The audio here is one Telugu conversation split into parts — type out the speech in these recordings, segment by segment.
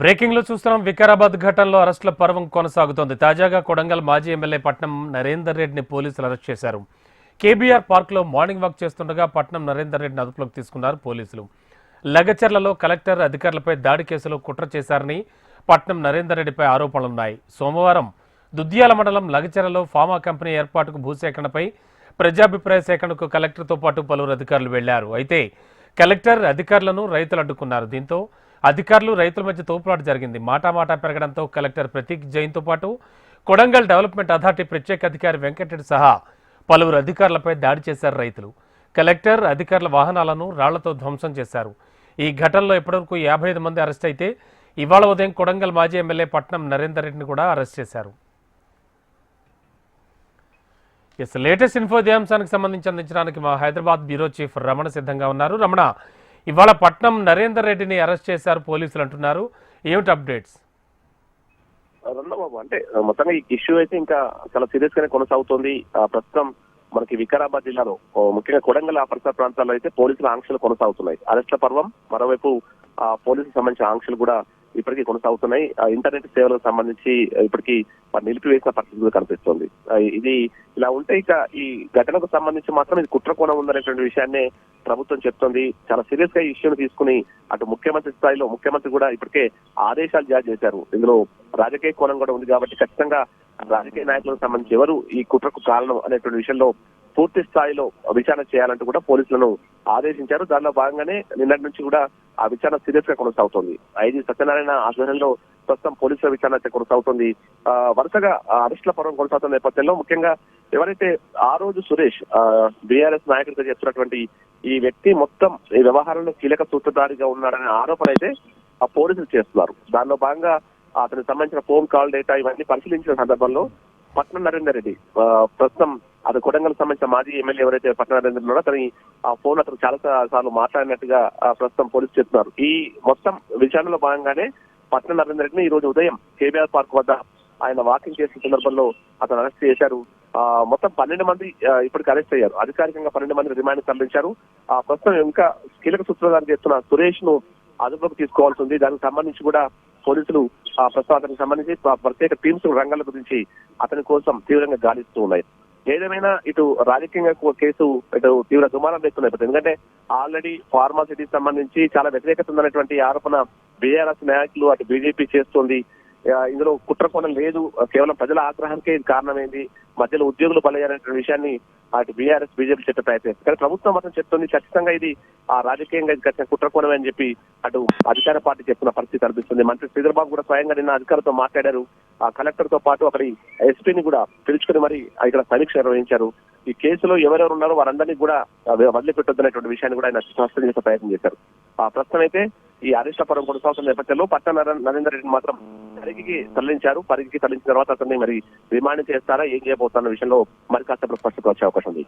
బ్రేకింగ్ లో చూస్తున్నాం. వికారాబాద్ ఘటనలో అరెస్టుల పర్వం కొనసాగుతోంది. తాజాగా కొడంగల్ మాజీ ఎమ్మెల్యే పట్నం నరేందర్ రెడ్డిని పోలీసులు అరెస్ట్ చేశారు. కేబీఆర్ పార్క్ లో మార్నింగ్ వాక్ చేస్తుండగా పట్నం నరేందర్ రెడ్డిని అదుపులోకి తీసుకున్నారు పోలీసులు. లగచర్లలో కలెక్టర్ అధికారులపై దాడి కేసులో కుట్ర చేశారని పట్నం నరేందర్ రెడ్డిపై ఆరోపణలున్నాయి. సోమవారం దుద్యాల మండలం లగచర్లలో ఫార్మా కంపెనీ ఏర్పాటుకు భూసేకరణపై ప్రజాభిప్రాయ సేకరణకు కలెక్టర్తో పాటు పలువురు అధికారులు వెళ్లారు. అయితే కలెక్టర్ అధికారులను రైతులు అడ్డుకున్నారు. దీంతో అధికారులు రైతుల మధ్య తోపులాట జరిగింది. మాటామాటా పెరగడంతో కలెక్టర్ ప్రతీక్ జైన్తో పాటు కొడంగల్ డెవలప్మెంట్ అథారిటీ ప్రత్యేక అధికారి వెంకటరెడ్డి సహా పలువురు అధికారులపై దాడి చేశారు రైతులు. కలెక్టర్ అధికారుల వాహనాలను రాళ్లతో ధ్వంసం చేశారు. ఈ ఘటనలో ఇప్పటివరకు 55 మంది అరెస్ట్ అయితే ఇవాళ ఉదయం కొడంగల్ మాజీ ఎమ్మెల్యే పట్నం నరేందర్ రెడ్డిని కూడా అరెస్ట్ చేశారు. లేటెస్ట్ ఇన్ఫో అంశానికి సంబంధించి అందించడానికి మా హైదరాబాద్ బ్యూరో చీఫ్ రమణ సిద్ధంగా ఉన్నారు. రమణ, ఇవాళ పట్నం నరేందర్ రెడ్డిని అరెస్ట్ చేశారు పోలీసులు అంటున్నారు, ఏమిటి అప్డేట్స్? బాబు, అంటే మొత్తంగా ఈ ఇష్యూ అయితే ఇంకా చాలా సీరియస్ గానే కొనసాగుతోంది. ప్రస్తుతం మనకి వికారాబాద్ జిల్లాలో ముఖ్యంగా కొడంగల్ పరిసర ప్రాంతాల్లో అయితే పోలీసుల ఆంక్షలు కొనసాగుతున్నాయి. అరెస్ట్ల పర్వం, మరోవైపు పోలీసులకు సంబంధించిన ఆంక్షలు కూడా ఇప్పటికీ కొనసాగుతున్నాయి. ఇంటర్నెట్ సేవలకు సంబంధించి ఇప్పటికీ నిలిపివేసిన పరిస్థితి కనిపిస్తోంది. ఇది ఇలా ఉంటే ఇక ఈ ఘటనకు సంబంధించి మాత్రం ఇది కుట్ర కోణం ఉందనేటువంటి విషయాన్ని ప్రభుత్వం చెప్తోంది. చాలా సీరియస్ గా ఈ ఇష్యూను తీసుకుని అటు ముఖ్యమంత్రి స్థాయిలో ముఖ్యమంత్రి కూడా ఇప్పటికే ఆదేశాలు జారీ చేశారు. ఇందులో రాజకీయ కోణం కూడా ఉంది కాబట్టి ఖచ్చితంగా రాజకీయ నాయకులకు సంబంధించి ఎవరు ఈ కుట్రకు కారణం అనేటువంటి విషయంలో పూర్తి స్థాయిలో విచారణ చేయాలంటూ కూడా పోలీసులను ఆదేశించారు. దానిలో భాగంగానే నిన్నటి నుంచి కూడా ఆ విచారణ సీరియస్ గా కొనసాగుతోంది. ఐజీ సత్యనారాయణ ఆధ్వర్యంలో ప్రస్తుతం పోలీసుల విచారణ అయితే కొనసాగుతోంది. వరుసగా అరెస్టుల పర్వం కొనసాగుతున్న నేపథ్యంలో ముఖ్యంగా ఎవరైతే ఆ రోజు సురేష్ బీఆర్ఎస్ నాయకుడిగా చేస్తున్నటువంటి ఈ వ్యక్తి మొత్తం ఈ వ్యవహారంలో కీలక సూత్రధారిగా ఉన్నాడనే ఆరోపణ అయితే ఆ పోలీసులు చేస్తున్నారు. దానిలో భాగంగా అతనికి సంబంధించిన ఫోన్ కాల్ డేటా ఇవన్నీ పరిశీలించిన సందర్భంలో పట్నం నరేందర్ రెడ్డి ప్రస్తుతం అది కొడంగల్ సంబంధించిన మాజీ ఎమ్మెల్యే ఎవరైతే పట్నం నరేందర్ ఉన్నారో అతని ఆ ఫోన్ అతను చాలా సార్లు మాట్లాడినట్టుగా ప్రస్తుతం పోలీసులు చెప్తున్నారు. ఈ మొత్తం విచారణలో భాగంగానే పట్నం నరేందర్ రెడ్డిని ఈ రోజు ఉదయం కేబీఆర్ పార్క్ వద్ద ఆయన వాకింగ్ చేసిన సందర్భంలో అతను అరెస్ట్ చేశారు. మొత్తం 12 మంది ఇప్పటికి అరెస్ట్ అయ్యారు. అధికారికంగా 12 మంది రిమాండ్ తరలించారు. ప్రస్తుతం ఇంకా కీలక సూత్రధారి చేస్తున్న సురేష్ ను అదుపులోకి తీసుకోవాల్సి ఉంది. దానికి సంబంధించి కూడా పోలీసులు ప్రస్తుతం అతనికి సంబంధించి ప్రత్యేక టీమ్స్ రంగాల గురించి అతని కోసం తీవ్రంగా గాలిస్తూ ఉన్నాయి. ఏదేమైనా ఇటు రాజకీయంగా కేసు ఇటు తీవ్ర దుమారం వేస్తున్నారు. ఎందుకంటే ఆల్రెడీ ఫార్మాసిటీకి సంబంధించి చాలా వ్యతిరేకత ఉందనేటువంటి ఆరోపణ బీఆర్ఎస్ నాయకులు అటు బీజేపీ చేస్తోంది. ఇందులో కుట్ర కోణం లేదు, కేవలం ప్రజల ఆగ్రహానికే ఇది కారణమైంది, మధ్యలో ఉద్యోగులు బలయ్యారనే విషయాన్ని అటు బీఆర్ఎస్ బీజేపీ చెప్పే ప్రయత్నం. కానీ ప్రభుత్వం మాత్రం చెప్తుంది ఖచ్చితంగా ఇది రాజకీయంగా ఇది ఖచ్చితంగా కుట్ర కోణమే అని చెప్పి అటు అధికార పార్టీ చెప్తున్న పరిస్థితి కనిపిస్తుంది. మంత్రి శ్రీధర్ బాబు కూడా స్వయంగా నిన్న అధికారులతో మాట్లాడారు. ఆ కలెక్టర్ తో పాటు అక్కడి ఎస్పీని కూడా పిలుచుకుని మరి ఇక్కడ సమీక్ష నిర్వహించారు. ఈ కేసులో ఎవరెవరు ఉన్నారో వారందరినీ కూడా వదిలిపెట్టొద్దనేటువంటి విషయాన్ని కూడా ఆయన స్పష్టం చేసే ప్రయత్నం చేశారు. ప్రస్తుతం అయితే ఈ అరెస్ట్ల పర్వం కొనసాగుతున్న నేపథ్యంలో పట్నం నరేందర్ రెడ్డిని మాత్రం పరిగికి తరలించారు. పరిగికి తరలించిన తర్వాత అతన్ని మరి రిమాండ్ చేస్తారా, ఏం చేయబోతున్న విషయంలో మరి కాస్త స్పష్టత వచ్చే అవకాశం ఉంది.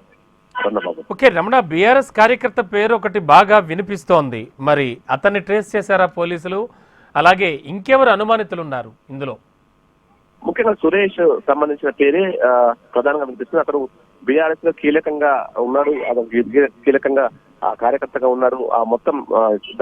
ఓకే రమణ, బీఆర్ఎస్ కార్యకర్త పేరు ఒకటి బాగా వినిపిస్తోంది, మరి అతన్ని ట్రేస్ చేశారా పోలీసులు? అలాగే ఇంకెవరు అనుమానితులు ఉన్నారు ఇందులో? ముఖ్యంగా సురేష్ సంబంధించిన పేరే ప్రధానంగా వినిపిస్తుంది. అతను బీఆర్ఎస్ లో కీలకంగా ఉన్నాడు, అతను కీలకంగా కార్యకర్తగా ఉన్నాడు. ఆ మొత్తం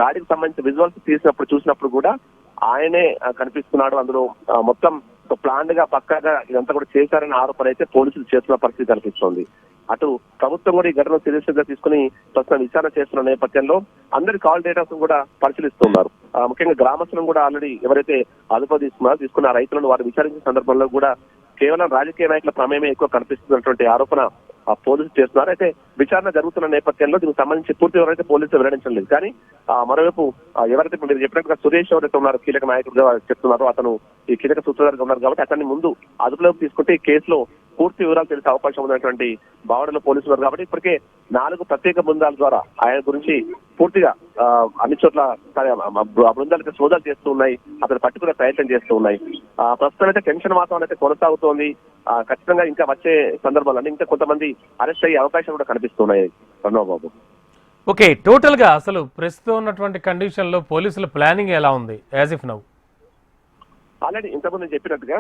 దాడికి సంబంధించిన విజువల్స్ చూసినప్పుడు కూడా ఆయనే కనిపిస్తున్నాడు. అందులో మొత్తం ప్లాన్ గా పక్కాగా ఇదంతా కూడా చేశారనే ఆరోపణ అయితే పోలీసులు చేస్తున్న పరిస్థితి కనిపిస్తోంది. అటు ప్రభుత్వం కూడా ఈ ఘటన సీరియస్ గా తీసుకుని ప్రస్తుతం విచారణ చేస్తున్న నేపథ్యంలో అందరి కాల్ డేటాస్ కూడా పరిశీలిస్తున్నారు. ముఖ్యంగా గ్రామస్తులను కూడా ఆల్రెడీ ఎవరైతే అదుపు తీసుకున్న రైతులను వారు విచారించిన సందర్భంలో కూడా కేవలం రాజకీయ నాయకుల ప్రమేయమే ఎక్కువ కనిపిస్తున్నటువంటి ఆరోపణ పోలీసులు చేస్తున్నారు. అయితే విచారణ జరుగుతున్న నేపథ్యంలో దీనికి సంబంధించి పూర్తి ఎవరైతే పోలీసులు వెల్లడించడం లేదు. కానీ మరోవైపు ఎవరైతే మీరు చెప్పినట్టుగా సురేష్ ఎవరైతే ఉన్నారో కీలక నాయకుడుగా చెప్తున్నారో అతను ఈ కీలక సూత్రధారిగా ఉన్నారు కాబట్టి అతన్ని ముందు అదుపులోకి తీసుకుంటే ఈ కేసులో పూర్తి వివరాలు తెలిసే అవకాశం ఉన్నటువంటి భావనలో పోలీసులు ఉన్నారు. కాబట్టి ఇప్పటికే 4 ప్రత్యేక బృందాల ద్వారా ఆయన గురించి పూర్తిగా అన్ని చోట్ల బృందాలకి సోదాలు చేస్తూ ఉన్నాయి, అతను పట్టుకునే ప్రయత్నం చేస్తూ ఉన్నాయి. ప్రస్తుతం అయితే టెన్షన్ వాతావరణం అయితే కొనసాగుతోంది. ఖచ్చితంగా ఇంకా వచ్చే సందర్భాల్లో ఇంకా కొంతమంది అరెస్ట్ అయ్యే అవకాశం కూడా కనిపిస్తున్నాయి. బాబు, ఓకే, టోటల్ గా అసలు ప్రస్తుతం ఉన్నటువంటి కండిషన్ లో పోలీసుల ప్లానింగ్ ఎలా ఉంది యాజ్ ఇఫ్ నౌ? ఆల్రెడీ ఇంతకుముందు చెప్పినట్టుగా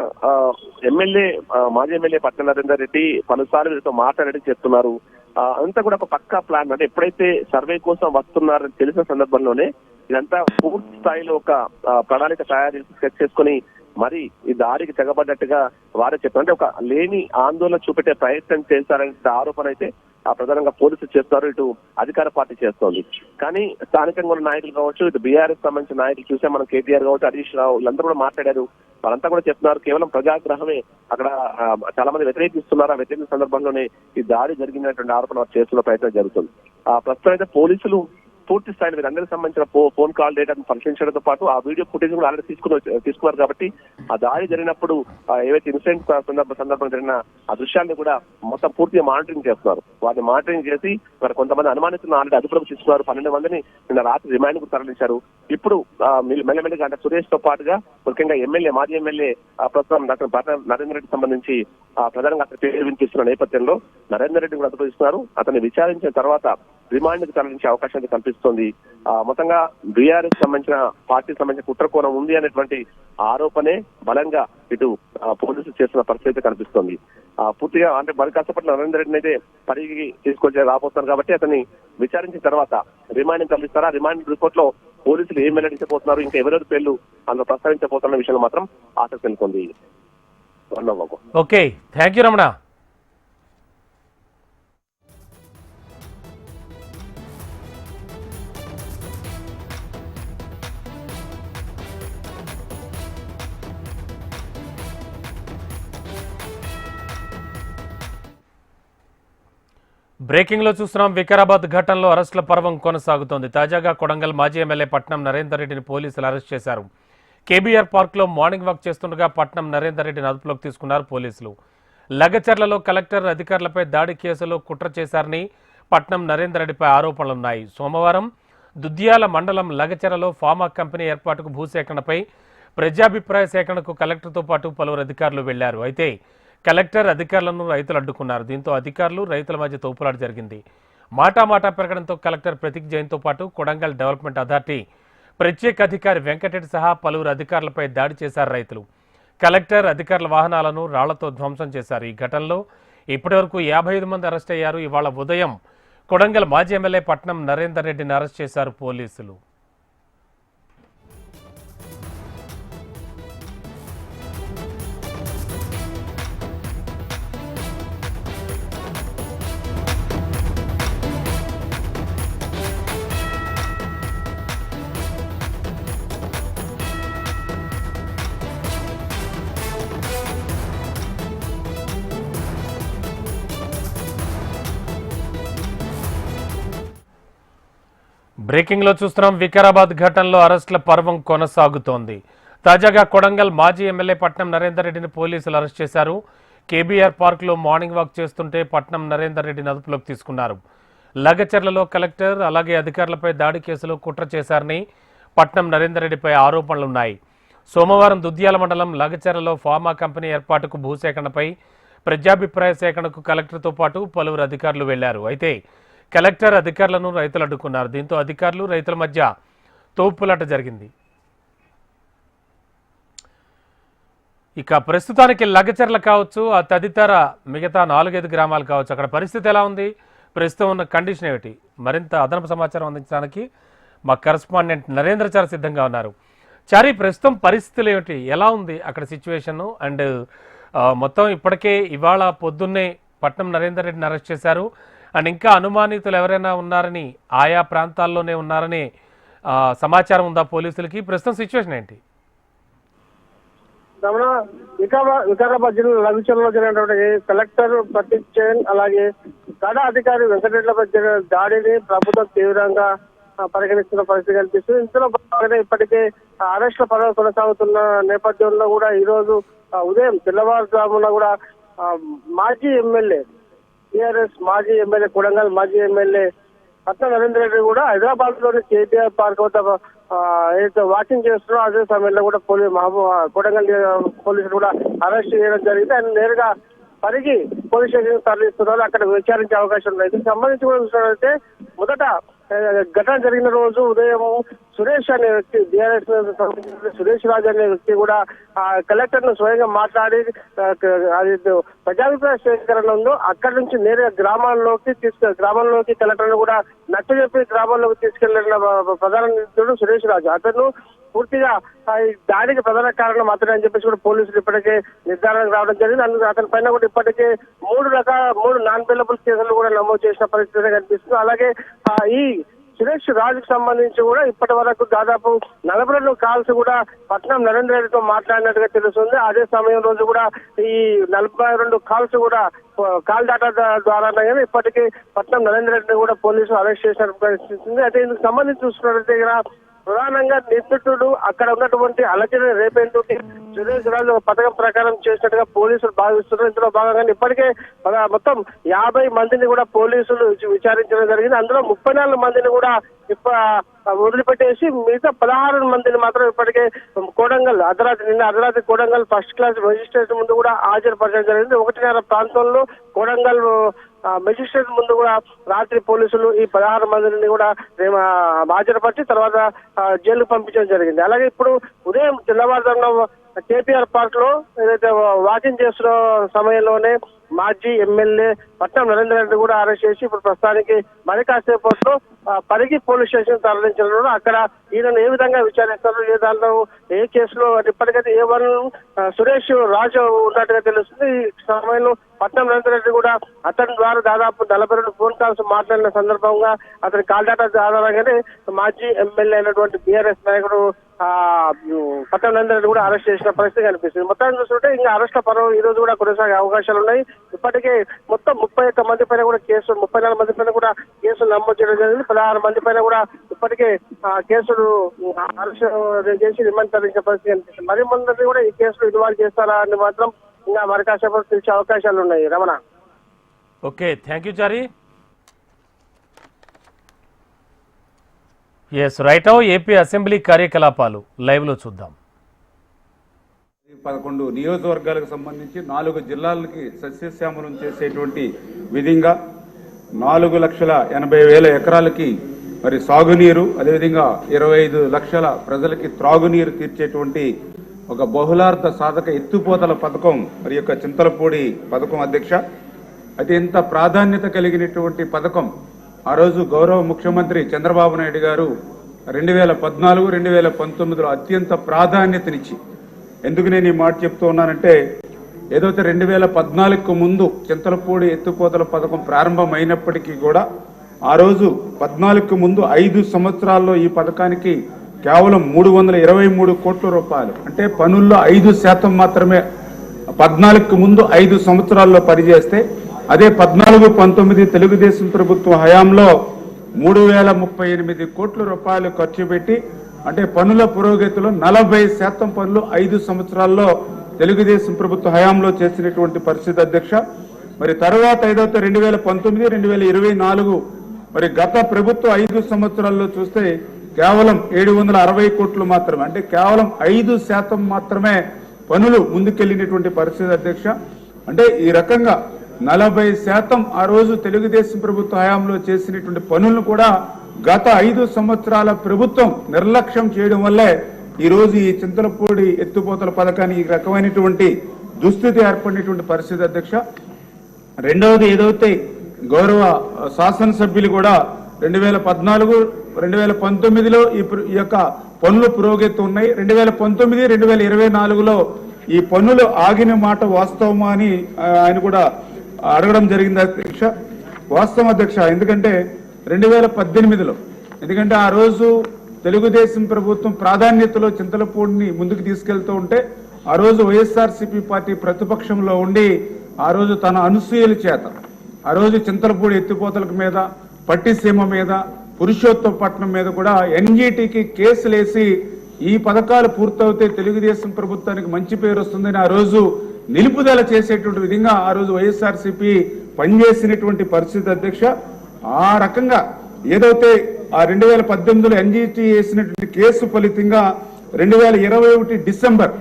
మాజీ ఎమ్మెల్యే పట్నం నరేందర్ రెడ్డి పలుసార్లు వీరితో మాట్లాడడం చెప్తున్నారు. అంతా కూడా ఒక పక్కా ప్లాన్, అంటే ఎప్పుడైతే సర్వే కోసం వస్తున్నారని తెలిసిన సందర్భంలోనే ఇదంతా పూర్తి స్థాయిలో ఒక ప్రణాళిక తయారు చేసి స్కెచ్ చేసుకుని మరి ఈ దాడికి తెగబడ్డట్టుగా వారే చెప్పారు. అంటే ఒక లేని ఆందోళన చూపెట్టే ప్రయత్నం చేశారనే ఆరోపణ అయితే ప్రధానంగా పోలీసులు చేస్తారు, ఇటు అధికార పార్టీ చేస్తోంది. కానీ స్థానికంగా ఉన్న నాయకులు కావచ్చు, ఇటు బీఆర్ఎస్ సంబంధించిన నాయకులు చూసే మనం కేటీఆర్ కావచ్చు, హరీష్ రావు వీళ్ళందరూ కూడా మాట్లాడారు. వాళ్ళంతా కూడా చెప్తున్నారు కేవలం ప్రజాగ్రహమే అక్కడ చాలా మంది వ్యతిరేకిస్తున్నారు. ఆ వ్యతిరేక సందర్భంలోనే ఈ దాడి జరిగినటువంటి ఆరోపణ చేస్తున్న ప్రయత్నం జరుగుతుంది. ప్రస్తుతం అయితే పోలీసులు పూర్తి స్థాయిలో వీరందరికి సంబంధించిన ఫోన్ కాల్ డేటాను పరిశీలించడంతో పాటు ఆ వీడియో ఫుటేజ్ కూడా ఆల్రెడీ తీసుకున్నారు కాబట్టి ఆ దాడి జరిగినప్పుడు ఏవైతే ఇన్సిడెంట్ సందర్భంగా జరిగిన ఆ దృశ్యాన్ని కూడా మొత్తం పూర్తిగా మానిటరింగ్ చేస్తున్నారు. వాటిని మానిటరింగ్ చేసి మరి కొంతమంది అనుమానితులను ఆల్రెడీ అదుపులోకి తీసుకున్నారు. 12 మందిని నిన్న రాత్రి రిమాండ్ కు తరలించారు. ఇప్పుడు మెల్లమెల్లగా అంటే సురేష్ తో పాటుగా ముఖ్యంగా మాజీ ఎమ్మెల్యే ప్రస్తుతం డాక్టర్ నరేందర్ రెడ్డి సంబంధించి ప్రధానంగా అతని పేరు వినిపిస్తున్న నేపథ్యంలో నరేందర్ రెడ్డి కూడా అదుపు తీసుకున్నారు. అతన్ని విచారించిన తర్వాత రిమాండ్ కు తరలించే అవకాశం కల్పిస్తోంది. మొత్తంగా బీఆర్ఎస్ సంబంధించిన పార్టీకి సంబంధించిన కుట్రకోణం ఉంది అనేటువంటి ఆరోపణే బలంగా ఇటు పోలీసులు చేస్తున్న పరిస్థితి కనిపిస్తోంది. పూర్తిగా అంటే మరి కాసేపట్లో నరేందర్ రెడ్డిని అయితే పరిగికి తీసుకొచ్చి రాబోతున్నారు కాబట్టి అతన్ని విచారించిన తర్వాత రిమాండ్ తరలిస్తారా, రిమాండ్ రిపోర్ట్ లో పోలీసులు ఏం వెల్లడించబోతున్నారు, ఇంకా ఎవరెవరి పేర్లు అందులో ప్రస్తావించబోతున్న విషయంలో మాత్రం ఆసక్తి నెలకొంది. Okay, thank you Ramana. Breaking లో చూస్తున్నాం. వికారాబాద్ ఘటనలో అరెస్టుల పర్వం కొనసాగుతోంది. తాజాగా కొడంగల్ మాజీ ఎమ్మెల్యే పట్నం నరేందర్ రెడ్డిని పోలీసులు అరెస్ట్ చేశారు. కేబీఆర్ పార్క్ లో మార్నింగ్ వాక్ చేస్తుండగా పట్నం నరేందర్ రెడ్డిని అదుపులోకి తీసుకున్నారు పోలీసులు. లగచర్లలో కలెక్టర్ అధికారులపై దాడి కేసులో కుట్ర చేశారని పట్నం నరేందర్ రెడ్డిపై ఆరోపణలున్నాయి. సోమవారం దుద్యాల మండలం లగచెరలో ఫార్మా కంపెనీ ఏర్పాటుకు భూసేకరణపై ప్రజాభిప్రాయ సేకరణకు కలెక్టర్తో పాటు పలువురు అధికారులు వెళ్లారు. అయితే కలెక్టర్ అధికారులను రైతులు అడ్డుకున్నారు. దీంతో అధికారులు రైతుల మధ్య తోపులాట జరిగింది. మాటా పెరగడంతో కలెక్టర్ ప్రతీక్ జైన్తో పాటు కొడంగల్ డెవలప్మెంట్ అథారిటీ ప్రత్యేక అధికారి వెంకటరెడ్డి సహా పలువురు అధికారులపై దాడి చేశారు రైతులు. కలెక్టర్ అధికారుల వాహనాలను రాళ్లతో ధ్వంసం చేశారు. ఈ ఘటనలో ఇప్పటివరకు 55 మంది అరెస్ట్ అయ్యారు. ఇవాళ ఉదయం కొడంగల్ మాజీ ఎమ్మెల్యే పట్నం నరేందర్ రెడ్డిని అరెస్ట్ చేశారు పోలీసులు. బ్రేకింగ్ లో చూస్తున్నాం. వికారాబాద్ ఘటనలో అరెస్టుల పర్వం కొనసాగుతోంది. తాజాగా కొడంగల్ మాజీ ఎమ్మెల్యే పట్నం నరేందర్ రెడ్డిని పోలీసులు అరెస్ట్ చేశారు. కేబీఆర్ పార్క్ లో మార్నింగ్ వాక్ చేస్తుంటే పట్నం నరేందర్ రెడ్డిని అదుపులోకి తీసుకున్నారు. లగచెర్లలో కలెక్టర్ అలాగే అధికారులపై దాడి కేసులో కుట్ర చేశారని పట్నం నరేందర్ రెడ్డిపై ఆరోపణలున్నాయి. సోమవారం దుద్యాల మండలం లగచెర్లలో ఫార్మా కంపెనీ ఏర్పాటుకు భూసేకరణపై ప్రజాభిప్రాయ సేకరణకు కలెక్టర్తో పాటు పలువురు అధికారులు వెళ్లారు. అయితే కలెక్టర్ అధికారులను రైతులు అడ్డుకున్నారు. దీంతో అధికారులు రైతుల మధ్య తోపులాట జరిగింది. ఇక ప్రస్తుతానికి లగచెర్ల కావచ్చు, ఆ తదితర మిగతా 4-5 గ్రామాలు కావచ్చు, అక్కడ పరిస్థితి ఎలా ఉంది, ప్రస్తుతం ఉన్న కండిషన్ ఏమిటి, మరింత అదనపు సమాచారం అందించడానికి మా కరెస్పాండెంట్ నరేంద్ర చారి సిద్ధంగా ఉన్నారు. చారి, ప్రస్తుతం పరిస్థితులు ఏమిటి, ఎలా ఉంది అక్కడ సిచ్యువేషన్? అండ్ మొత్తం ఇప్పటికే ఇవాళ పొద్దున్నే పట్నం నరేందర్ రెడ్డిని అరెస్ట్ చేశారు. అండ్ ఇంకా అనుమానితులు ఎవరైనా ఉన్నారని, ఆయా ప్రాంతాల్లోనే ఉన్నారని సమాచారం ఉందా పోలీసులకి? ప్రస్తుతం సిచ్యువేషన్ ఏంటి? వికారాబాద్ జిల్లా లఘుచర్లో జరిగినటువంటి కలెక్టర్ ప్రతీక్ జైన్ అలాగే తడ అధికారి వెంకటరెడ్డిలపై జరిగిన దాడిని ప్రభుత్వం తీవ్రంగా పరిగణిస్తున్న పరిస్థితి కనిపిస్తుంది. ఇందులో భాగంగా ఇప్పటికే అరెస్టుల పర్వం కొనసాగుతున్న నేపథ్యంలో కూడా ఈ రోజు ఉదయం తెల్లవారుజామున కూడా మాజీ ఎమ్మెల్యే టీఆర్ఎస్ మాజీ ఎమ్మెల్యే కొడంగల్ మాజీ ఎమ్మెల్యే పట్నం నరేందర్ రెడ్డి కూడా హైదరాబాద్ లోని కేటీఆర్ పార్క్ వద్ద ఏదైతే వాకింగ్ చేస్తున్నారో అదే సమయంలో కూడా కొడంగల్ పోలీసులు కూడా అరెస్ట్ చేయడం జరిగింది. ఆయన నేరుగా పరిగి పోలీస్ స్టేషన్ తరలిస్తున్నారు. అక్కడ విచారించే అవకాశం ఉంది. దీనికి సంబంధించి కూడా చూసినట్లయితే మొదట ఘటన జరిగిన రోజు ఉదయం సురేష్ అనే వ్యక్తి బీఆర్ఎస్ సంబంధించిన సురేష్ రాజు అనే వ్యక్తి కూడా కలెక్టర్ ను స్వయంగా మాట్లాడి అది ప్రజాభిప్రాయ సేకరణ ఉందో అక్కడి నుంచి నేరుగా గ్రామంలోకి కలెక్టర్ ను కూడా నచ్చజెప్పి గ్రామంలోకి తీసుకెళ్లిన ప్రధాన నిందితుడు సురేష్ రాజు. అతను పూర్తిగా ఈ దాడికి ప్రధాన కారణం అతనే అని చెప్పేసి కూడా పోలీసులు ఇప్పటికే నిర్ధారణకు రావడం జరిగింది. అందుకు అతని పైన కూడా ఇప్పటికే 3 నాన్ బెయిలబుల్ కేసులు కూడా నమోదు చేసిన పరిస్థితి కనిపిస్తుంది. అలాగే ఈ సురేష్ రాజుకు సంబంధించి కూడా ఇప్పటి వరకు దాదాపు 42 కాల్స్ కూడా పట్నం నరేంద్ర రెడ్డితో మాట్లాడినట్టుగా తెలుస్తుంది. అదే సమయం రోజు కూడా ఈ 42 కాల్స్ కూడా కాల్ డాటా ద్వారానే కానీ ఇప్పటికీ పట్నం నరేంద్ర రెడ్డిని కూడా పోలీసులు అరెస్ట్ చేసిన పరిస్థితి. అయితే ఇందుకు సంబంధించి చూసుకున్నట్లయితే ప్రధానంగా నిందితుడు అక్కడ ఉన్నటువంటి అలచని రేపేందుకు సురేష్ రాజు ఒక పథకం ప్రకారం చేసినట్టుగా పోలీసులు భావిస్తున్నారు. ఇందులో భాగంగా ఇప్పటికే మొత్తం 50 మందిని కూడా పోలీసులు విచారించడం జరిగింది. అందులో 34 మందిని కూడా వదిలిపెట్టేసి మిగతా 16 మందిని మాత్రం ఇప్పటికే కొడంగల్ నిన్న అర్ధరాత్రి కొడంగల్ ఫస్ట్ క్లాస్ మెజిస్ట్రేట్ ముందు కూడా హాజరుపరచడం జరిగింది. 1:30 ప్రాంతంలో కొడంగల్ మెజిస్ట్రేట్ ముందు కూడా రాత్రి పోలీసులు ఈ 16 మందిని కూడా హాజరుపరిచి తర్వాత జైలుకు పంపించడం జరిగింది. అలాగే ఇప్పుడు ఉదయం తెల్లవారుజామున కేపీఆర్ పార్క్ లో ఏదైతే వాకింగ్ చేస్తున్న సమయంలోనే మాజీ ఎమ్మెల్యే పట్నం నరేంద్ర రెడ్డి కూడా అరెస్ట్ చేసి ఇప్పుడు ప్రస్తుతానికి మరి కాసేపట్లో పరిగి పోలీస్ స్టేషన్ తరలించడం. అక్కడ ఈయనను ఏ విధంగా విచారిస్తారు, ఏ కేసులో ఇప్పటికైతే సురేష్ రాజు ఉన్నట్టుగా తెలుస్తుంది. ఈ సమయంలో పట్నం నరేంద్ర రెడ్డి కూడా అతని ద్వారా దాదాపు 42 ఫోన్ కాల్స్ మాట్లాడిన సందర్భంగా అతని కాల్ డాటా ఆధారంగానే మాజీ ఎమ్మెల్యే అయినటువంటి బీఆర్ఎస్ నాయకుడు పట్నం నరేంద్ర రెడ్డి కూడా అరెస్ట్ చేసిన పరిస్థితి కనిపిస్తుంది. మొత్తాన్ని చూస్తుంటే ఇంకా అరెస్ట్ల పర్వం ఈ రోజు కూడా కొనసాగే అవకాశాలు ఉన్నాయి. ఇప్పటికే మొత్తం 31 మంది పైన కూడా 34 మంది పైన కూడా కేసులు నమోదు చేయడం జరిగింది. 16 మంది పైన కూడా ఇప్పటికే కేసులు అరెస్ట్ చేసి రిమాండ్ తరలించిన పరిస్థితి కనిపిస్తుంది. మరి ముందు కూడా ఈ కేసులు ఇన్వాల్వ్ చేస్తారా అని మాత్రం ఇంకా మరి కాసేపు తెలిసే అవకాశాలు ఉన్నాయి. Ramana. Okay, thank you Chari. Yes right. AP assembly కార్యకలాపాలు లైవ్ లో చూద్దాం. 11 నియోజకవర్గాలకు సంబంధించి 4 జిల్లాలకి సస్యశ్యామలం చేసేటువంటి విధంగా 4,80,000 ఎకరాలకి మరి సాగునీరు, అదేవిధంగా 25 లక్షల ప్రజలకి త్రాగునీరు తీర్చేటువంటి ఒక బహుళార్థ సాధక ఎత్తుపోతల పథకం మరి యొక్క చింతలపూడి పథకం అధ్యక్ష. అది ఎంత ప్రాధాన్యత కలిగినటువంటి పథకం. ఆ రోజు గౌరవ ముఖ్యమంత్రి చంద్రబాబు నాయుడు గారు 2014, 2019లో అత్యంత ప్రాధాన్యతనిచ్చి, ఎందుకు నేను ఈ మాట చెప్తూ ఉన్నానంటే ఏదైతే 2014కు ముందు చింతలపూడి ఎత్తుపోతల పథకం ప్రారంభమైనప్పటికీ కూడా ఆ రోజు 14కు ముందు 5 సంవత్సరాల్లో ఈ పథకానికి కేవలం 323 కోట్ల రూపాయలు, అంటే పనుల్లో 5% మాత్రమే 14కు ముందు 5 సంవత్సరాల్లో పనిచేస్తే, అదే 14-19 తెలుగుదేశం ప్రభుత్వం హయాంలో 3,038 కోట్ల రూపాయలు ఖర్చు పెట్టి, అంటే పనుల పురోగతిలో 40% పనులు 5 సంవత్సరాల్లో తెలుగుదేశం ప్రభుత్వ హయాంలో చేసినటువంటి పరిస్థితి అధ్యక్ష. మరి తర్వాత ఏదైతే 2019, 2024 మరి గత ప్రభుత్వ 5 సంవత్సరాల్లో చూస్తే కేవలం 760 కోట్లు మాత్రమే, అంటే కేవలం 5% మాత్రమే పనులు ముందుకెళ్లినటువంటి పరిస్థితి అధ్యక్ష. అంటే ఈ రకంగా 40% ఆ రోజు తెలుగుదేశం ప్రభుత్వ హయాంలో చేసినటువంటి పనులను కూడా గత 5 సంవత్సరాల ప్రభుత్వం నిర్లక్ష్యం చేయడం వల్లే ఈ రోజు ఈ చింతలపూడి ఎత్తుపోతల పథకానికి ఈ రకమైనటువంటి దుస్థితి ఏర్పడినటువంటి పరిస్థితి అధ్యక్ష. రెండవది ఏదైతే గౌరవ శాసనసభ్యులు కూడా 2014, 2019లో ఈ యొక్క పనులు పురోగతి ఉన్నాయి. 2019, 2024లో ఈ పనులు ఆగిన మాట వాస్తవమా అని ఆయన కూడా అడగడం జరిగింది అధ్యక్ష. వాస్తవం అధ్యక్ష, ఎందుకంటే 2018లో, ఎందుకంటే ఆ రోజు తెలుగుదేశం ప్రభుత్వం ప్రాధాన్యతలో చింతలపూడిని ముందుకు తీసుకెళ్తూ ఉంటే ఆ రోజు వైఎస్ఆర్సీపీ పార్టీ ప్రతిపక్షంలో ఉండి ఆ రోజు తన అనసూయల చేత ఆ రోజు చింతలపూడి ఎత్తిపోతల మీద, పట్టిసీమ మీద, పురుషోత్తపట్నం మీద కూడా ఎన్జీటీకి కేసులేసి ఈ పథకాలు పూర్తవుతే తెలుగుదేశం ప్రభుత్వానికి మంచి పేరు వస్తుందని ఆ రోజు నిలుపుదల చేసేటువంటి విధంగా ఆ రోజు వైఎస్ఆర్సీపీ పనిచేసినటువంటి పరిస్థితి అధ్యక్ష. ఆ రకంగా ఏదైతే ఆ 2018లో ఎన్జీటీ వేసినటువంటి కేసు ఫలితంగా 2021 డిసెంబర్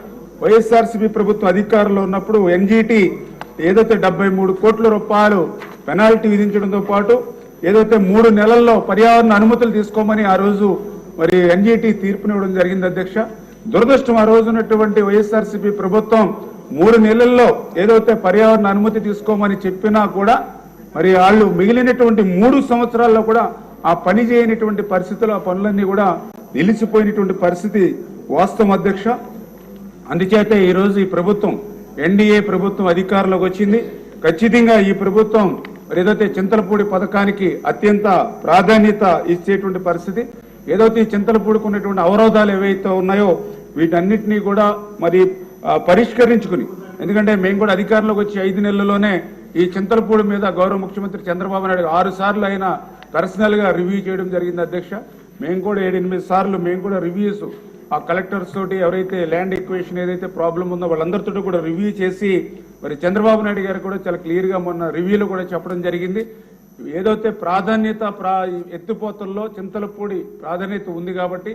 వైఎస్ఆర్సీపీ ప్రభుత్వం అధికారంలో ఉన్నప్పుడు ఎన్జీటీ ఏదైతే 73 కోట్ల రూపాయలు పెనాల్టీ విధించడంతో పాటు ఏదైతే 3 నెలల్లో పర్యావరణ అనుమతులు తీసుకోమని ఆ రోజు మరి ఎన్జిటి తీర్పునివ్వడం జరిగింది అధ్యక్ష. దురదృష్టం ఆ రోజు ఉన్నటువంటి వైఎస్ఆర్సీపీ ప్రభుత్వం 3 నెలల్లో ఏదైతే పర్యావరణ అనుమతి తీసుకోమని చెప్పినా కూడా మరి వాళ్ళు మిగిలినటువంటి 3 సంవత్సరాల్లో కూడా ఆ పని చేయనటువంటి పరిస్థితులు, ఆ పనులన్నీ కూడా నిలిచిపోయినటువంటి పరిస్థితి వాస్తవం అధ్యక్ష. అందుచేతే ఈరోజు ఈ ప్రభుత్వం ఎన్డీఏ ప్రభుత్వం అధికారంలోకి వచ్చింది. ఖచ్చితంగా ఈ ప్రభుత్వం మరి ఏదైతే చింతలపూడి పథకానికి అత్యంత ప్రాధాన్యత ఇచ్చేటువంటి పరిస్థితి, ఏదైతే ఈ చింతలపూడికి ఉన్నటువంటి అవరోధాలు ఏవైతే ఉన్నాయో వీటన్నిటినీ కూడా మరి పరిష్కరించుకుని, ఎందుకంటే మేము కూడా అధికారంలోకి వచ్చి 5 నెలల్లోనే ఈ చింతలపూడి మీద గౌరవ ముఖ్యమంత్రి చంద్రబాబు నాయుడు 6 సార్లు ఆయన పర్సనల్ గా రివ్యూ చేయడం జరిగింది అధ్యక్ష. మేము కూడా 7-8 సార్లు మేము కూడా రివ్యూస్ ఆ కలెక్టర్స్ తోటి ఎవరైతే ల్యాండ్ ఎక్వేషన్ ఏదైతే ప్రాబ్లం ఉందో వాళ్ళందరితో కూడా రివ్యూ చేసి మరి చంద్రబాబు నాయుడు గారు కూడా చాలా క్లియర్ గా మొన్న రివ్యూలో కూడా చెప్పడం జరిగింది. ఏదైతే ప్రాధాన్యత ఎత్తిపోతల్లో చింతలపూడి ప్రాధాన్యత ఉంది కాబట్టి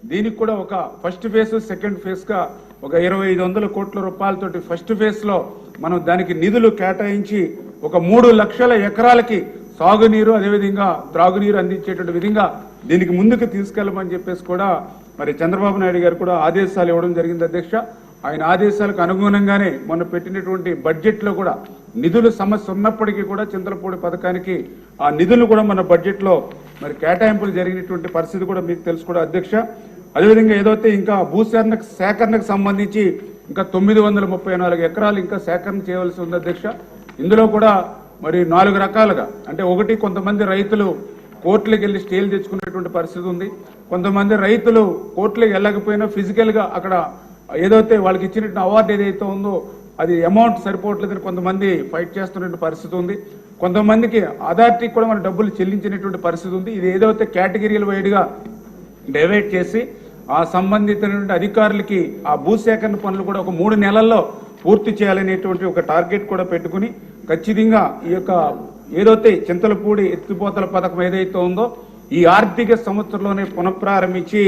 దీనికి కూడా ఒక ఫస్ట్ ఫేజ్ సెకండ్ ఫేజ్ గా ఒక 2500 కోట్ల రూపాయలతోటి ఫస్ట్ ఫేజ్ లో మనం దానికి నిధులు కేటాయించి ఒక 3 లక్షల ఎకరాలకి సాగునీరు అదేవిధంగా త్రాగునీరు అందించేటువంటి విధంగా దీనికి ముందుకు తీసుకెళ్లమని చెప్పేసి కూడా మరి చంద్రబాబు నాయుడు గారు కూడా ఆదేశాలు ఇవ్వడం జరిగింది అధ్యక్ష. ఆయన ఆదేశాలకు అనుగుణంగానే మొన్న పెట్టినటువంటి బడ్జెట్ లో కూడా నిధుల సమస్య ఉన్నప్పటికీ కూడా చింతలపూడి పథకానికి ఆ నిధులు కూడా మన బడ్జెట్ లో మరి కేటాయింపులు జరిగినటువంటి పరిస్థితి కూడా మీకు తెలుసు కూడా అధ్యక్ష. అదేవిధంగా ఏదైతే ఇంకా సేకరణకు సంబంధించి ఇంకా 934 ఎకరాలు ఇంకా సేకరణ చేయవలసి ఉంది అధ్యక్ష. ఇందులో కూడా మరి 4 రకాలుగా, అంటే ఒకటి కొంతమంది రైతులు కోర్టులకు వెళ్ళి స్టేలు తెచ్చుకునేటువంటి పరిస్థితి ఉంది. కొంతమంది రైతులు కోర్టులకు వెళ్ళకపోయినా ఫిజికల్ గా అక్కడ ఏదైతే వాళ్ళకి ఇచ్చినట్టు అవార్డు ఏదైతే ఉందో అది అమౌంట్ సరిపోవట్లేదని కొంతమంది ఫైట్ చేస్తున్నటువంటి పరిస్థితి ఉంది. కొంతమందికి అథారిటీకి కూడా మన డబ్బులు చెల్లించినటువంటి పరిస్థితి ఉంది. ఇది ఏదైతే కేటగిరీల వైడ్గా డైవర్ట్ చేసి ఆ సంబంధితమైనటువంటి అధికారులకి ఆ భూసేకరణ పనులు కూడా ఒక 3 నెలల్లో పూర్తి చేయాలనేటువంటి ఒక టార్గెట్ కూడా పెట్టుకుని ఖచ్చితంగా ఈ యొక్క ఏదైతే చింతలపూడి ఎత్తిపోతల పథకం ఏదైతే ఉందో ఈ ఆర్థిక సంవత్సరంలోనే పునఃప్రారంభించి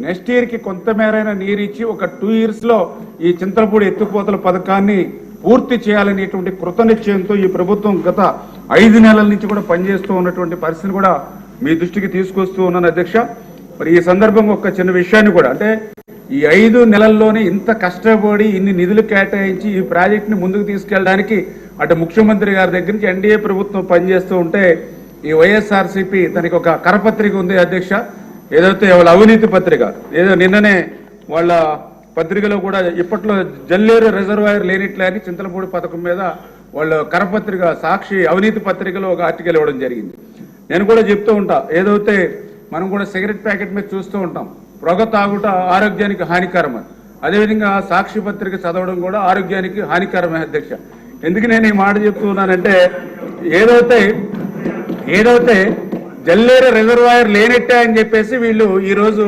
నెక్స్ట్ ఇయర్ కి కొంతమేరైనా నీరిచ్చి ఒక 2 years లో ఈ చింతలపూడి ఎత్తిపోతల పథకాన్ని పూర్తి చేయాలనేటువంటి కృతనిశ్చయంతో ఈ ప్రభుత్వం గత 5 నెలల నుంచి కూడా పనిచేస్తూ ఉన్నటువంటి పరిస్థితిని కూడా మీ దృష్టికి తీసుకొస్తూ ఉన్నాను అధ్యక్ష. మరి ఈ సందర్భంగా ఒక చిన్న విషయాన్ని కూడా, అంటే ఈ 5 నెలల్లోనే ఇంత కష్టపడి ఇన్ని నిధులు కేటాయించి ఈ ప్రాజెక్టుని ముందుకు తీసుకెళ్ళడానికి అటు ముఖ్యమంత్రి గారి దగ్గర నుంచి ఎన్డీఏ ప్రభుత్వం పనిచేస్తూ ఉంటే ఈ వైఎస్ఆర్సీపీ దానికి ఒక కరపత్రిక ఉంది అధ్యక్ష. ఏదైతే వాళ్ళ అవినీతి పత్రిక, ఏదో నిన్ననే వాళ్ళ పత్రికలో కూడా ఇప్పట్లో జల్లేరు రిజర్వాయర్ లేనిట్లే అని చింతలపూడి పథకం మీద వాళ్ళు కరపత్రిక సాక్షి అవినీతి పత్రికలో ఒక ఆర్టికల్ ఇవ్వడం జరిగింది. నేను కూడా చెప్తూ ఉంటా, ఏదైతే మనం కూడా సిగరెట్ ప్యాకెట్ మీద చూస్తూ ఉంటాం పొగ తాగుట ఆరోగ్యానికి హానికరమని, అదేవిధంగా సాక్షి పత్రిక చదవడం కూడా ఆరోగ్యానికి హానికరమే అధ్యక్ష. ఎందుకు నేను ఈ మాట చెప్తూ ఉన్నానంటే ఏదైతే జల్లేరు రిజర్వాయర్ లేనట్టే అని చెప్పేసి వీళ్ళు ఈరోజు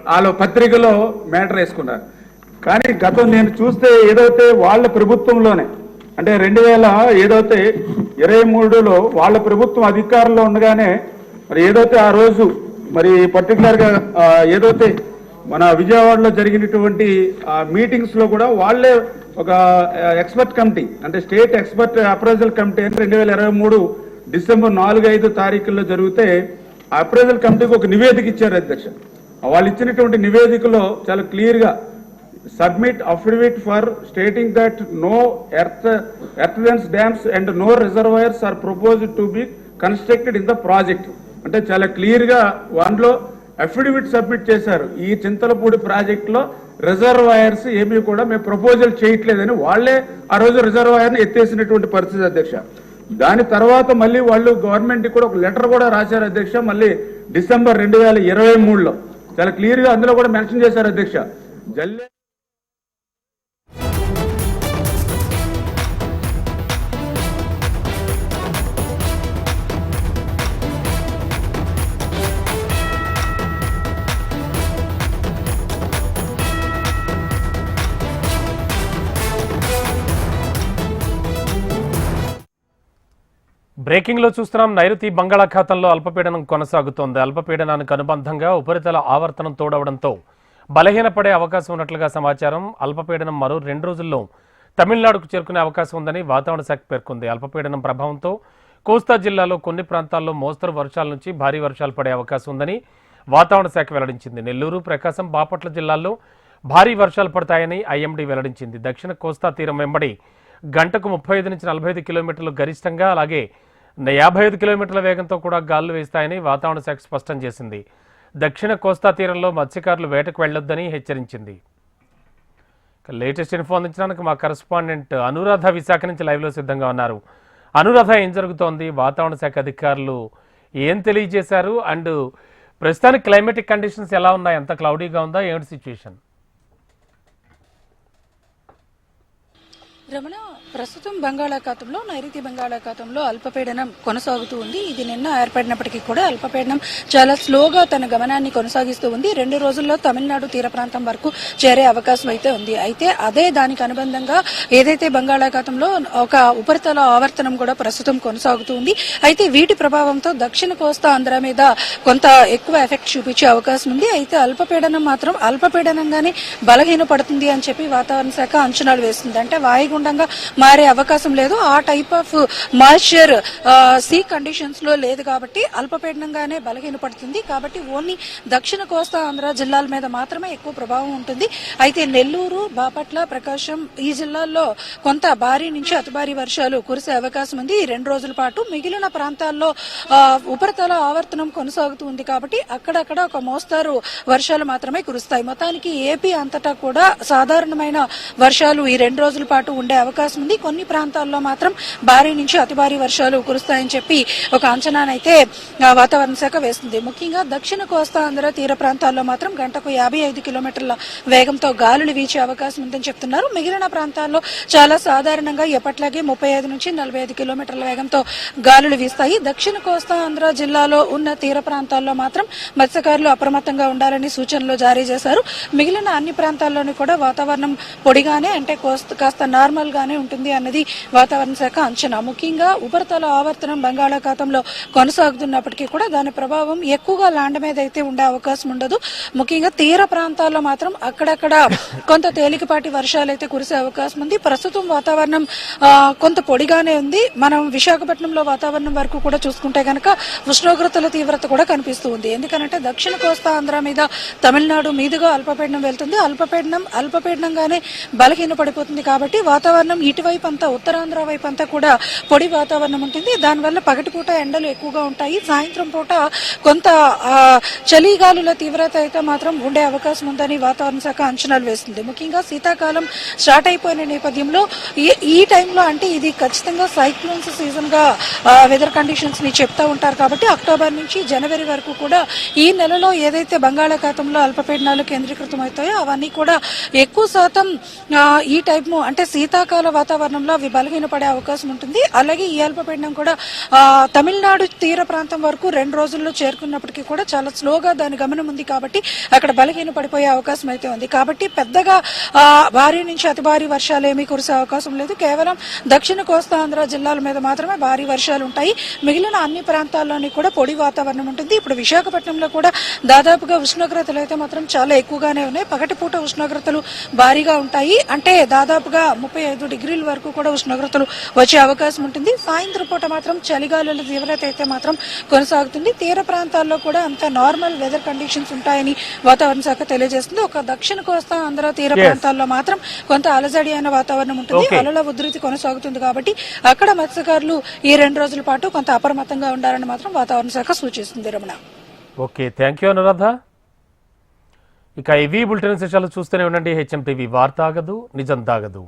వాళ్ళ పత్రికలో మ్యాటర్ వేసుకున్నారు. కానీ గతం నేను చూస్తే ఏదైతే వాళ్ళ ప్రభుత్వంలోనే, అంటే 2023లో వాళ్ళ ప్రభుత్వం అధికారంలో ఉండగానే మరి ఏదైతే ఆ రోజు మరి పర్టికులర్గా ఏదైతే మన విజయవాడలో జరిగినటువంటి మీటింగ్స్ లో కూడా వాళ్ళే ఒక ఎక్స్పర్ట్ కమిటీ, అంటే స్టేట్ ఎక్స్పర్ట్ అప్రైజల్ కమిటీ అని 2023 డిసెంబర్ 4-5 తారీఖుల్లో జరిగితే ఆ అప్రైజల్ కమిటీకి ఒక నివేదిక ఇచ్చారు అధ్యక్ష. వాళ్ళు ఇచ్చినటువంటి నివేదికలో చాలా క్లియర్ గా submit affidavit for stating that no earthen dams and no reservoirs are proposed to be constructed in the project. అంటే చాలా క్లియర్ గా దాంట్లో అఫిడవిట్ సబ్మిట్ చేశారు. ఈ చింతలపూడి ప్రాజెక్ట్ లో రిజర్వాయర్స్ ఏమీ కూడా మేము ప్రపోజల్ చేయట్లేదని వాళ్ళే ఆ రోజు రిజర్వాయర్ని ఎత్తేసినటువంటి పరిస్థితి అధ్యక్ష. దాని తర్వాత మళ్ళీ వాళ్ళు గవర్నమెంట్ కూడా ఒక లెటర్ కూడా రాశారు అధ్యక్ష. మళ్ళీ డిసెంబర్ 2023లో చాలా క్లియర్ గా అందులో కూడా మెన్షన్ చేశారు అధ్యక్ష. జల్లే బ్రేకింగ్ లో చూస్తున్నాం. నైరుతి బంగాళాఖాతంలో అల్పపీడనం కొనసాగుతోంది. అల్పపీడనానికి అనుబంధంగా ఉపరితల ఆవర్తనం తోడవడంతో బలహీనపడే అవకాశం ఉన్నట్లుగా సమాచారం. అల్పపీడనం మరో 2 రోజుల్లో తమిళనాడుకు చేరుకునే అవకాశం ఉందని వాతావరణ శాఖ పేర్కొంది. అల్పపీడనం ప్రభావంతో కోస్తా జిల్లాలో కొన్ని ప్రాంతాల్లో మోస్తరు వర్షాల నుంచి భారీ వర్షాలు పడే అవకాశం ఉందని వాతావరణ శాఖ వెల్లడించింది. నెల్లూరు, ప్రకాశం, బాపట్ల జిల్లాల్లో భారీ వర్షాలు పడతాయని ఐఎండీ వెల్లడించింది. దక్షిణ కోస్తా తీరం వెంబడి గంటకు 35 నుంచి 45 కిలోమీటర్లు గరిష్టంగా, అలాగే 55 కిలోమీటర్ల వేగంతో కూడా గాలులు వీస్తాయని వాతావరణ శాఖ స్పష్టం చేసింది. దక్షిణ కోస్తా తీరంలో మత్స్యకారులు వేటకు వెళ్లొద్దని హెచ్చరించింది. లేటెస్ట్ ఇన్ఫో అందించడానికి మా కరెస్పాండెంట్ అనురాధ విశాఖ నుంచి లైవ్లో సిద్ధంగా ఉన్నారు. అనురాధ, ఏం జరుగుతోంది? వాతావరణ శాఖ అధికారులు ఏం తెలియజేశారు? అండ్ ప్రస్తుతానికి క్లైమేటిక్ కండిషన్స్ ఎలా ఉన్నాయి? ఎంత క్లౌడీగా ఉందా? ఏమిటి సిచ్యువేషన్? రమణ, ప్రస్తుతం బంగాళాఖాతంలో, నైరుతి బంగాళాఖాతంలో అల్పపీడనం కొనసాగుతూ ఉంది. ఇది నిన్న ఏర్పడినప్పటికీ కూడా అల్పపీడనం చాలా స్లోగా తన గమనాన్ని కొనసాగిస్తూ ఉంది. 2 రోజుల్లో తమిళనాడు తీర ప్రాంతం వరకు చేరే అవకాశం అయితే ఉంది. అయితే అదే దానికి అనుబంధంగా ఏదైతే బంగాళాఖాతంలో ఒక ఉపరితల ఆవర్తనం కూడా ప్రస్తుతం కొనసాగుతూ ఉంది. అయితే వీటి ప్రభావంతో దక్షిణ కోస్తా ఆంధ్ర మీద కొంత ఎక్కువ ఎఫెక్ట్ చూపించే అవకాశం ఉంది. అయితే అల్పపీడనం మాత్రం అల్పపీడనంగానే బలహీనపడుతుంది అని చెప్పి వాతావరణ శాఖ అంచనాలు వేస్తుంది. అంటే వాయుగుండంగా మారే అవకాశం లేదు. ఆ type of moisture sea conditions లో లేదు కాబట్టి అల్పపీడనంగానే బలహీనపడుతుంది. కాబట్టి ఓన్లీ దక్షిణ కోస్తా ఆంధ్ర జిల్లాల మీద మాత్రమే ఎక్కువ ప్రభావం ఉంటుంది. అయితే నెల్లూరు, బాపట్ల, ప్రకాశం ఈ జిల్లాల్లో కొంత భారీ నుంచి అతి భారీ వర్షాలు కురిసే అవకాశం ఉంది ఈ 2 రోజుల పాటు. మిగిలిన ప్రాంతాల్లో ఉపరితల ఆవర్తనం కొనసాగుతూ ఉంది కాబట్టి అక్కడక్కడ ఒక మోస్తారు వర్షాలు మాత్రమే కురుస్తాయి. మొత్తానికి ఏపీ అంతటా కూడా సాధారణమైన వర్షాలు ఈ 2 రోజుల పాటు ఉండే అవకాశం ఉంది. కొన్ని ప్రాంతాల్లో మాత్రం భారీ నుంచి అతి భారీ వర్షాలు కురుస్తాయని చెప్పి ఒక అంచనానైతే వాతావరణ శాఖ వేస్తుంది. ముఖ్యంగా దక్షిణ కోస్తా ఆంధ్ర తీర ప్రాంతాల్లో మాత్రం గంటకు 55 కిలోమీటర్ల వేగంతో గాలులు వీచే అవకాశం ఉందని చెప్తున్నారు. మిగిలిన ప్రాంతాల్లో చాలా సాధారణంగా ఎప్పట్లాగే 35 నుంచి 45 కిలోమీటర్ల వేగంతో గాలులు వీస్తాయి. దక్షిణ కోస్తా ఆంధ్ర జిల్లాలో ఉన్న తీర ప్రాంతాల్లో మాత్రం మత్స్యకారులు అప్రమత్తంగా ఉండాలని సూచనలు జారీ చేశారు. మిగిలిన అన్ని ప్రాంతాల్లోనూ కూడా వాతావరణం పొడిగానే, అంటే కాస్త నార్మల్ గానే ఉంటుంది అన్నది వాతావరణ శాఖ అంచనా. ముఖ్యంగా ఉపరితల ఆవర్తనం బంగాళాఖాతంలో కొనసాగుతున్నప్పటికీ కూడా దాని ప్రభావం ఎక్కువగా ల్యాండ్ మీద అయితే ఉండే అవకాశం ఉండదు. ముఖ్యంగా తీర ప్రాంతాల్లో మాత్రం అక్కడక్కడ కొంత తేలికపాటి వర్షాలు అయితే కురిసే అవకాశం ఉంది. ప్రస్తుతం వాతావరణం కొంత పొడిగానే ఉంది. మనం విశాఖపట్నంలో వాతావరణం వరకు కూడా చూసుకుంటే కనుక ఉష్ణోగ్రతల తీవ్రత కూడా కనిపిస్తూ ఉంది. ఎందుకంటే దక్షిణ కోస్తా ఆంధ్ర మీద తమిళనాడు మీదుగా అల్పపీడనం వెళ్తుంది. అల్పపీడనంగానే బలహీన పడిపోతుంది కాబట్టి వాతావరణం ఇటువైపు అంతా, ఉత్తరాంధ్ర వైపు అంతా కూడా పొడి వాతావరణం ఉంటుంది. దానివల్ల పగటిపూట ఎండలు ఎక్కువగా ఉంటాయి. సాయంత్రం పూట కొంత చలిగాలుల తీవ్రత అయితే మాత్రం ఉండే అవకాశం ఉందని వాతావరణ శాఖ అంచనాలు వేస్తుంది. ముఖ్యంగా శీతాకాలం స్టార్ట్ అయిపోయిన నేపథ్యంలో ఈ టైంలో, అంటే ఇది ఖచ్చితంగా సైక్లోన్స్ సీజన్ గా వెదర్ కండిషన్స్ ని చెప్తా ఉంటారు కాబట్టి అక్టోబర్ నుంచి జనవరి వరకు కూడా ఈ నెలలో ఏదైతే బంగాళాఖాతంలో అల్పపీడనాలు కేంద్రీకృతం అవుతాయో అవన్నీ కూడా ఎక్కువ శాతం ఈ టైప్, అంటే శీతాకాల వాతావరణంలో అవి బలహీనపడే అవకాశం ఉంటుంది. అలాగే ఈ అల్పపీడనం కూడా తమిళనాడు తీర ప్రాంతం వరకు 2 రోజుల్లో చేరుకున్నప్పటికీ కూడా చాలా స్లోగా దాని గమనం ఉంది కాబట్టి అక్కడ బలహీన పడిపోయే అవకాశం అయితే ఉంది. కాబట్టి పెద్దగా భారీ నుంచి అతి భారీ వర్షాలు ఏమీ కురిసే అవకాశం లేదు. కేవలం దక్షిణ కోస్తా ఆంధ్ర జిల్లాల మీద మాత్రమే భారీ వర్షాలు ఉంటాయి. మిగిలిన అన్ని ప్రాంతాల్లోని కూడా పొడి వాతావరణం ఉంటుంది. ఇప్పుడు విశాఖపట్నంలో కూడా దాదాపుగా ఉష్ణోగ్రతలు అయితే మాత్రం చాలా ఎక్కువగానే ఉన్నాయి. పగటిపూట ఉష్ణోగ్రతలు భారీగా ఉంటాయి. అంటే దాదాపుగా 35 డిగ్రీల వరకు కూడా ఉష్ణోగ్రతలు వచ్చే అవకాశం ఉంటుంది. సాయంత్రం పూట మాత్రం చలిగాలుల తీవ్రత అయితే మాత్రం కొనసాగుతుంది. తీర ప్రాంతాల్లో కూడా అంత నార్మల్ వెదర్ కండిషన్స్ ఉంటాయని వాతావరణ శాఖ తెలియజేస్తుంది. ఒక దక్షిణ కోస్తా ఆంధ్ర తీర ప్రాంతాల్లో మాత్రం కొంత అలజడి అయిన వాతావరణం ఉంటుంది. అలల ఉధృతి కొనసాగుతుంది కాబట్టి అక్కడ మత్స్యకారులు ఈ 2 రోజుల పాటు కొంత అప్రమత్తంగా ఉండాలని మాత్రం వాతావరణ శాఖ సూచిస్తుంది. Ramana, okay, thank you Anuradha. ఇక ఇవి బులెటిన్ విశేషాలు చూస్తూనే ఉండండి. హెచ్ఎం టీవీ, వార్త ఆగదు, నిజం దాగదు.